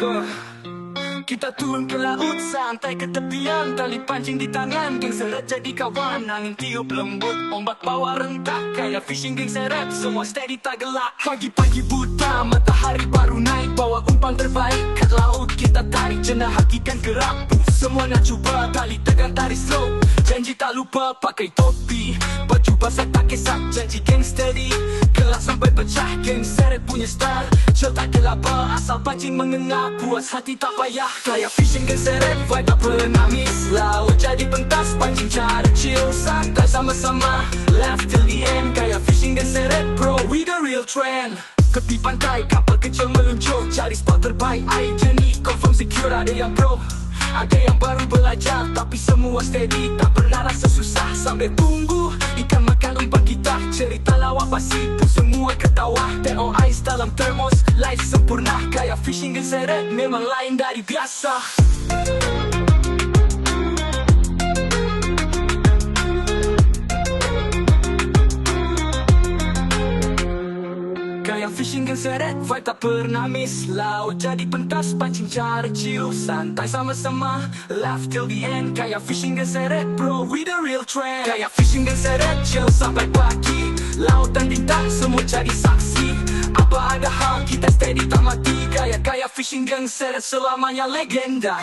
Kita turun ke laut, santai ke tepian, tali pancing di tangan, geng seret jadi kawan. Angin tiup lembut, ombak bawa rentak, kayak fishing geng seret, semua steady tak gelak. Pagi-pagi buta, matahari baru naik, bawa umpan terbaik ke laut. Kita tarik jenah hakikan gerak, semua nak cuba, tali tegang tarik slow. Janji tak lupa pakai topi, baju basah tak kisah, janji geng steady. Kelas sampai pecah, geng seret punya style, chill tak kelapa, asal pancing mengena, puas hati tak payah. Kayak fishing geng seret, vibe tak pernah miss. Laut jadi pentas, pancing cara chill, santai sama-sama, laugh till the end. Kayak fishing geng seret, bro, we the real trend. Tepi pantai, kapal kecil meluncur, cari spot terbaik, air jernih, confirm secure. Ada yang pro, ada yang baru belajar, tapi semua steady, tak pernah rasa susah. Sambil tunggu, ikan makan umpan kita, cerita lawak pasti pun semua ketawa. Tengok ais dalam termos, life sempurna. Kayak fishing geng seret, memang lain dari biasa. Kayak fishing geng seret, vibe tak pernah miss. Laut jadi pentas, pancing cara chill, santai sama-sama, laugh till the end. Kayak fishing geng seret, bro, we the real trend. Kayak fishing geng seret, chill sampai pagi, lautan bintang, semua jadi saksi. Apa ada hal, kita steady tak mati. Kayak fishing geng seret, selamanya legenda.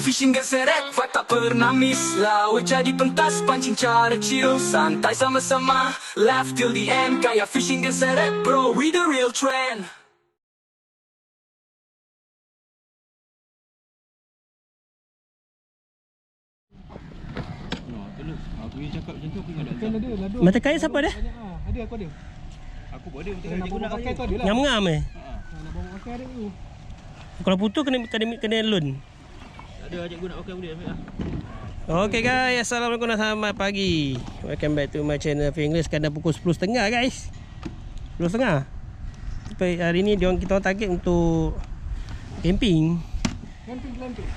Fishing geng seret, vibe tak pernah miss. Laut jadi pentas, pancing cara chill, santai sama-sama, laugh till the end. Kayak fishing geng seret, bro, we the real trend. Mata kain siapa dia? Ada, aku ada. Aku buat dia, betul cikgu nak pakai tu ada lah. Ngam-ngam Nak bawa pakai ada tu. Kalau putus kena loan. Ada cikgu nak pakai boleh ambil lah. Okay guys, assalamualaikum dan selamat pagi. Welcome back to my channel Fingless. Sekarang dah pukul 10.30 guys. 10.30. Sampai hari ni kita orang target untuk camping.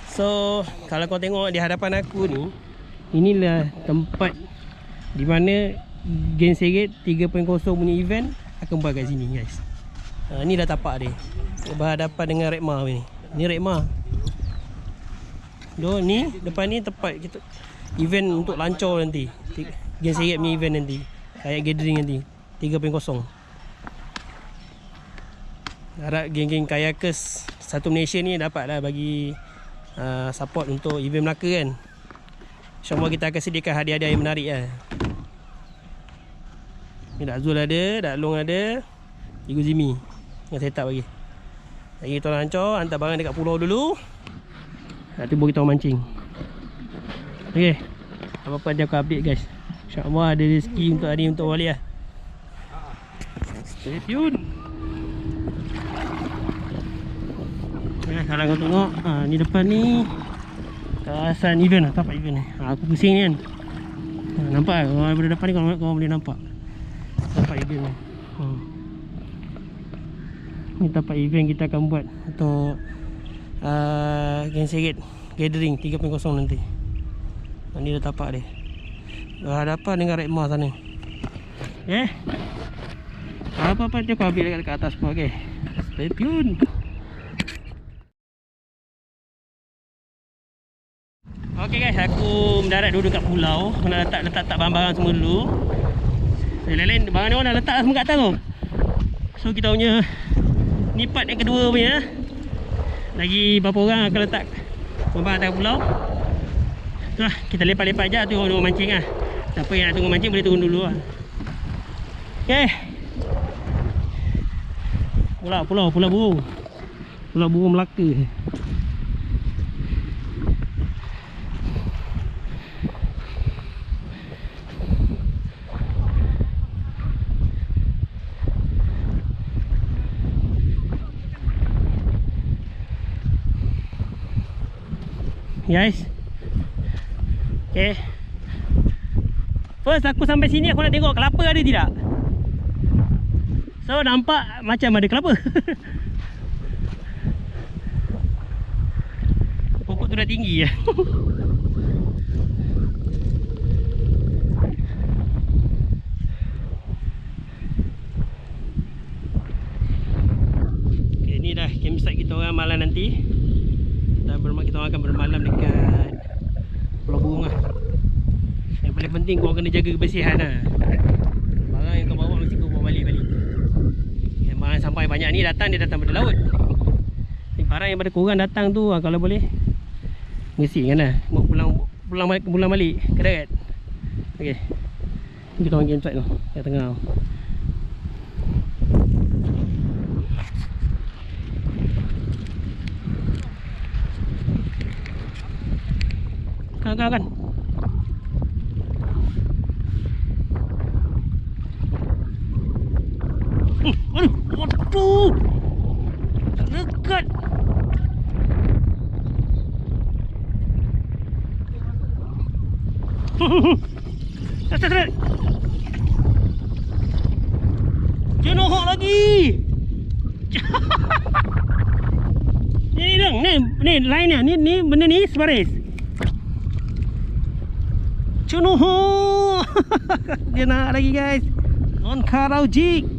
So, kalau kau tengok di hadapan aku ni, inilah tempat di mana Geng Seret 3.0 punya event akan buat kat sini guys. Ni dah tapak dia, berhadapan dengan Rekma ni. Ni Rekma. Ni depan ni tempat kita event untuk lancar nanti. Geng Seret punya event nanti, kayak gathering nanti 3.0. Harap geng-geng kayakers satu Malaysia ni dapatlah bagi support untuk event Melaka kan. InsyaAllah kita akan sediakan hadiah-hadiah yang menarik lah. Ni Dak Zul ada, Dak Long ada, Cikgu Zimi yang set up bagi. Lagi kita lancar, hantar barang dekat pulau dulu. Nanti baru kita mancing. Okay, apa-apa dia aku update guys. InsyaAllah ada rezeki untuk hari untuk balik lah. Stay tune. Kalau kau tengok, ni depan ni kawasan event lah, tempat event ni. Aku pusing ni kan. Nampak kan? Kalau daripada depan ni kau boleh nampak tempat event ni. Ni tempat event kita akan buat untuk Geng Seret gathering 3.0 nanti. Ni dah tapak dia, berhadapan dengan Rekma sana. Okay, apa-apa dia kau ambil dekat atas pun. Okay, stay tune. Okay guys, aku mendarat dulu dekat pulau. Nak letak barang-barang semua dulu. Lain-lain barang ni orang dah letak semua kat atas tu. So kita punya ni part yang kedua punya. Lagi berapa orang akan letak barang atas pulau. Itulah, kita lepak-lepak je tu orang mancing lah. Siapa yang nak tunggu mancing boleh turun dulu lah. Okay, Pulau Burung. Pulau Burung Melaka. guys. Okay. First aku sampai sini aku nak tengok kelapa ada tidak. So nampak macam ada kelapa. Pokok tu dah tinggi ya. Okay, ni dah campsite kita orang malam nanti. Kita orang akan bermalam dekat Pulau Burung lah. Yang paling penting kau kena jaga kebersihan lah. Barang yang kau bawa mesti kau bawa balik. Yang barang sampai banyak ni datang, dia datang pada laut. Barang yang pada korang datang tu kalau boleh bersihkan lah. Bawa pulang balik kena kan. Okay, ni kita orang campsite tu kat tengah tu. Kan. Waduh. Tak dekat. Tak. Jenohok lagi. Ni dong, ni lainnya. Ni benda ni sebaris. Jenohok. Dia nak lagi guys. On karau jig.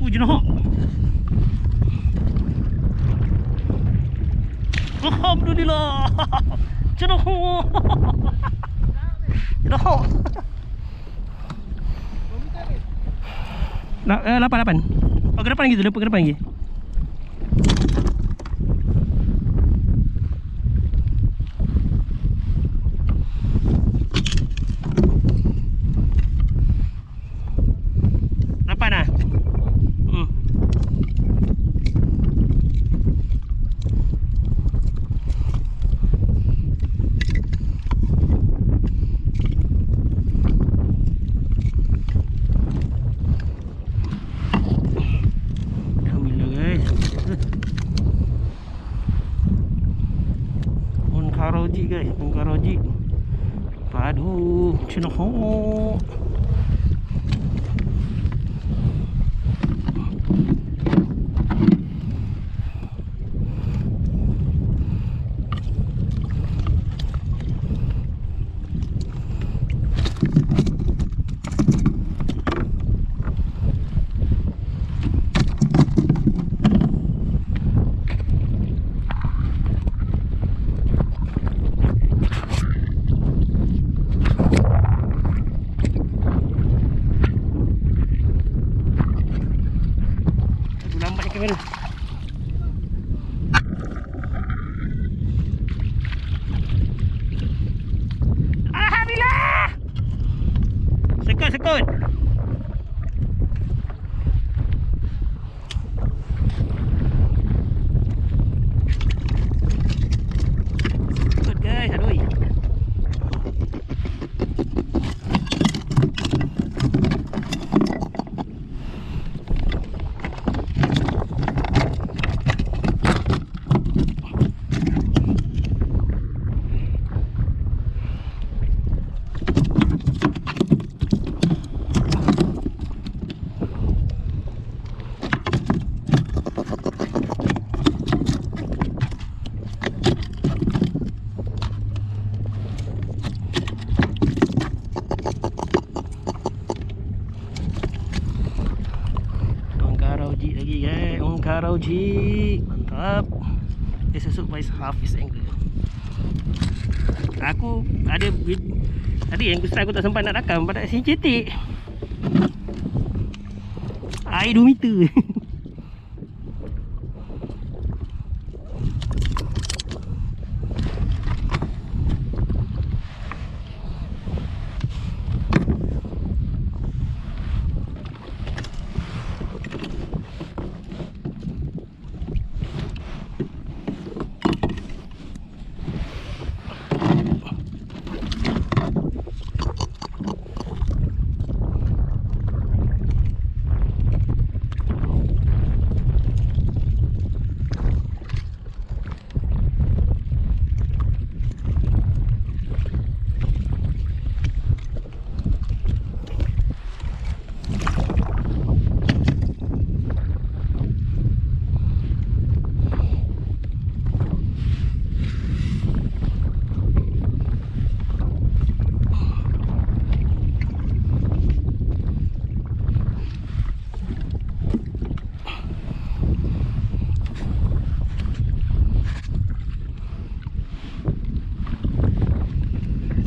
Jenohok. Alhamdulillah. Jenohok. Jenohok. 8. Oh, ke depan lagi tu, ke depan lagi. Karoji guys, Karoji. Aduh, Jenohok. cik. Mantap. This is Hafiz angler. Aku ada tadi yang aku tak sempat nak rakam pada sini cetek. Air 2 meter.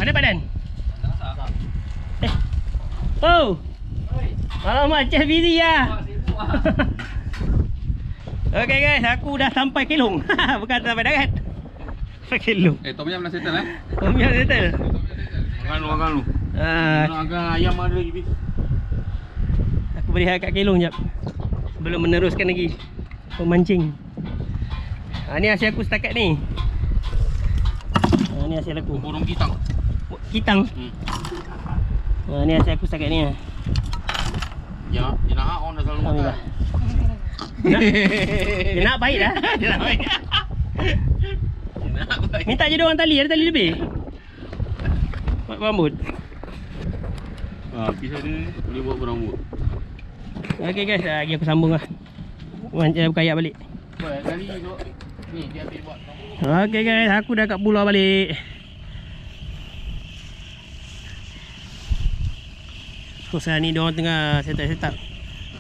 Mana badan? Oh. Alamak, Chef busy lah. Okay guys, aku dah sampai Kelong. Bukan sampai darat. Sampai Kelong. Tom Yam dah settle Tom Yam settle. Makan lu. Agak ayam ada lagi. Aku berehat kat Kelong jap. Sebelum meneruskan lagi pemancing. Ni hasil aku setakat ni. Ni hasil aku. Burung kitang. Kitang. Ni hasil aku setakat ni. Ya, dia nak on dah selalu makan. Dia nak baik dah. Dia nak baik. Minta je dia orang tali, ada tali lebih. Buat rambut. Pisau dia boleh buat berambut. Okay guys, lagi aku sambung lah. Macam kayak balik. Buat kali ni dia ambil buat. Okay guys, aku dah kat pulau balik. So sekarang ni diorang tengah set up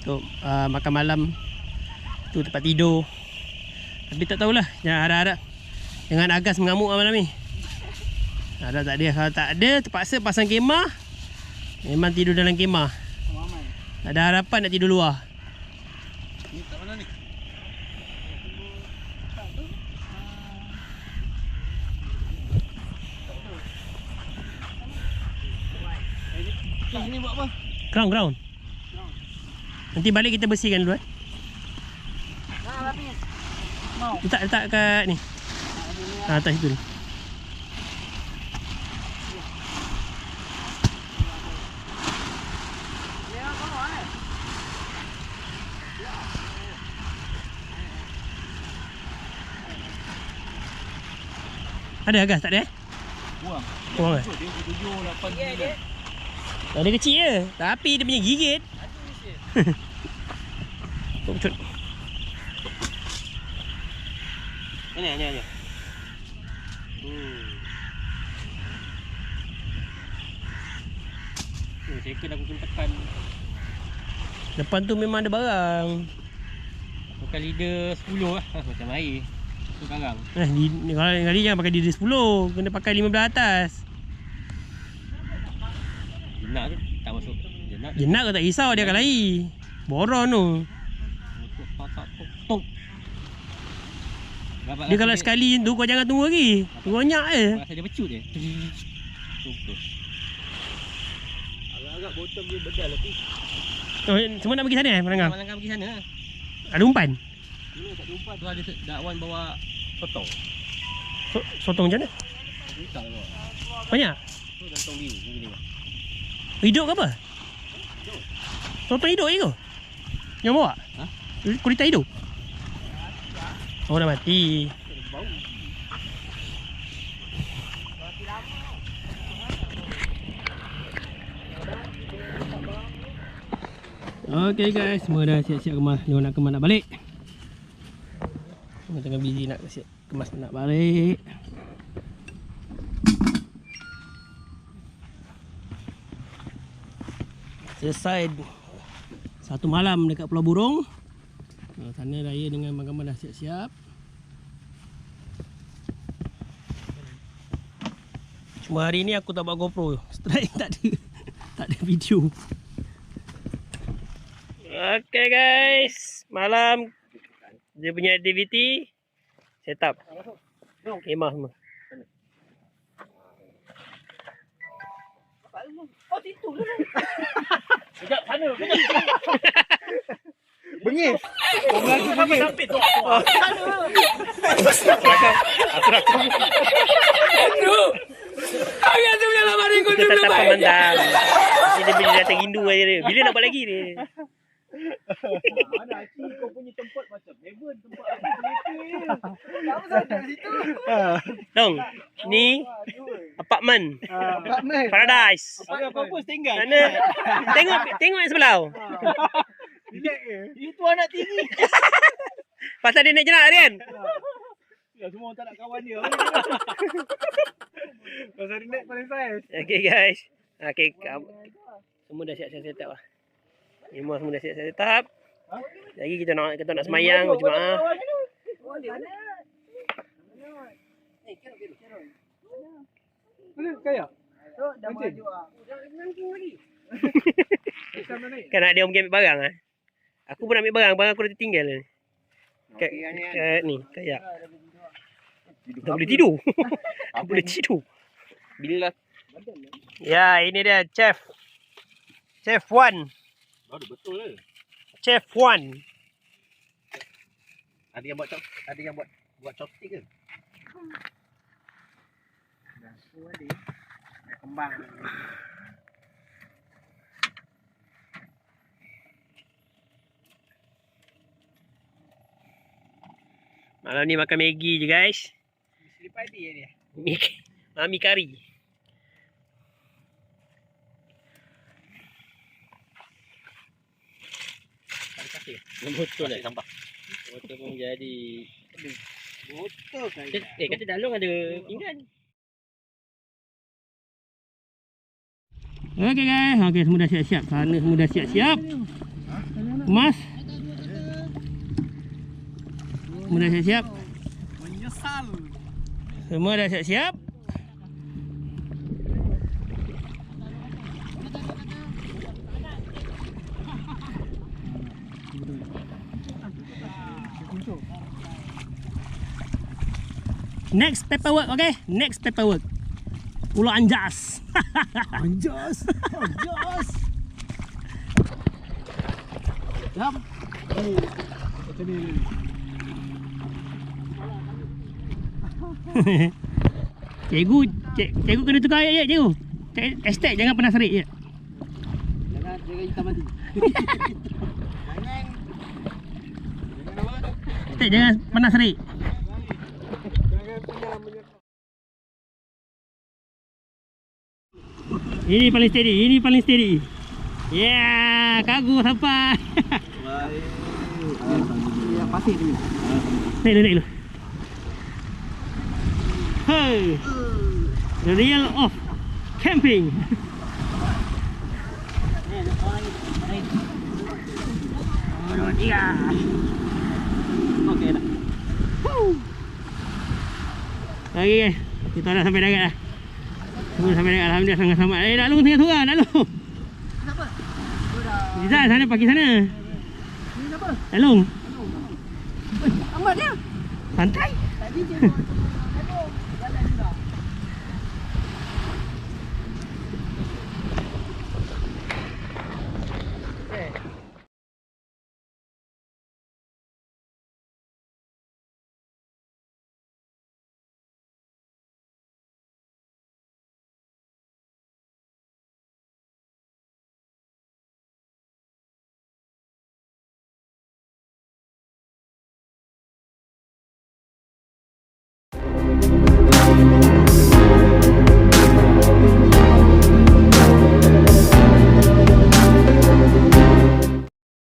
untuk makan malam. Tu tempat tidur. Tapi tak tahulah, jangan harap-harap dengan Agas mengamuk malam ni. Ada tak ada, kalau tak ada terpaksa pasang kemah. Memang tidur dalam kemah. Tak ada harapan nak tidur luar. Ni kat mana ni? Sini buat apa? Ground. Nanti balik kita bersihkan dulu Letak kat ni. Atas situ ni. Ada Agas? Tak ada Buang. Buang ke? Dia 7, 8, 9. Dia kecil je. Tapi dia punya gigit. Kau pecut. Ni. Second aku kena tekan. Depan tu memang ada barang. Bukan leader 10 lah. Macam air. Tu karang. Kali jangan pakai leader 10. Kena pakai 15 atas. Jenak tu tak masuk. Jenak ke tak risau, dia akan lari. Boron tu. Tok. Dia kalau sekali tu kau jangan tunggu lagi. Ronyak je. Rasa dia pecut je. Agak-agak bottom dia bedal tapi. Oh, semua nak pergi sana Melanggang? Melanggang pergi sana. Ada umpan? Dulu tak ada umpan. Tu ada dakwan bawa sotong. Sotong macam mana? Tak bawa. Banyak? Tu sotong biru begini. Hidup ke apa? Hidup. Sotong hidup je ke? Yang bawa? Ha? Kulita hidup? Oh, dah mati. Bau. Okay guys, semua dah siap-siap kemas. Dia nak kemas nak balik. Semua tengah busy nak siap kemas nak balik. Selesai satu malam dekat Pulau Burung. Sana raya dengan abang-abang dah siap-siap. Cuma hari ni aku tak bawa GoPro. Strike tak ada video. Okay guys, malam dia punya aktiviti setup kemah semua. Oh, situ tu. Sekejap sana, Bengis. Orang lagi bengis. Sampai tu. Aduh. Ayah tu punya lama rindu Kita tetap pemandang. Dia bila datang rindu aja dia. Bila nak buat lagi dia? Mana Aci kau punya tempat macam heaven, tempat aku selekeh. Kamu sampai situ. Dong, ni apartment. Apartment. Paradise. Apa-apa tinggal. Sana. Tengok yang sebelah. Relax ke? Itu anak tiri. Pasal dia naik jenak kan? Ya, semua orang tak nak kawan dia. Pasal dia naik paling saiz. Okay guys. Okay, semua dah siap-siap set up lah. Semua dah siap-siap set up. Lagi kita nak semayang berjemaah. Mana kaya? Dah maju ah. Kan ada orang pergi ambil barang ah. Aku pun nak ambil barang aku dah tertinggal ni. Kat ni, kayak. Tak boleh tidur. Tak boleh tidur. Bila Ya, ini dia chef. Chef Wan. betul ke? Chef Wan. Ada yang buat chopstick ke? Dah semua dia. Dah kembang. Malam ni makan Maggi je guys. Mesti padi dia. Mami kari. Botol dah sampah. Botol pun jadi. Botol kan. Kata Dalong ada pinggan. Okay guys, okay, semua dah siap-siap. Sana semua dah siap-siap. Kemas. Semua dah siap-siap. Menyesal. Semua dah siap-siap. Next paperwork, okay? Next paperwork. Pulau Anjas. Anjas. Anjas. Jam. Cikgu kena tukar ayat je cikgu. Hashtag jangan pernah serik je. Jangan hitam mati. Hashtag jangan pernah serik. Ini paling steady. Yeah, kagu sampai. Yang pasir tu. Naik dulu. Hey, the real of camping. Okey dah. Okay guys, kita dah sampai darat dah. Semua sampai darat, alhamdulillah sangat selamat. Dalung tengah seorang, Dalung. Kenapa? Rizal sana pagi sana. Ni siapa? Dalung. Amat dia. Santai. Tadi dia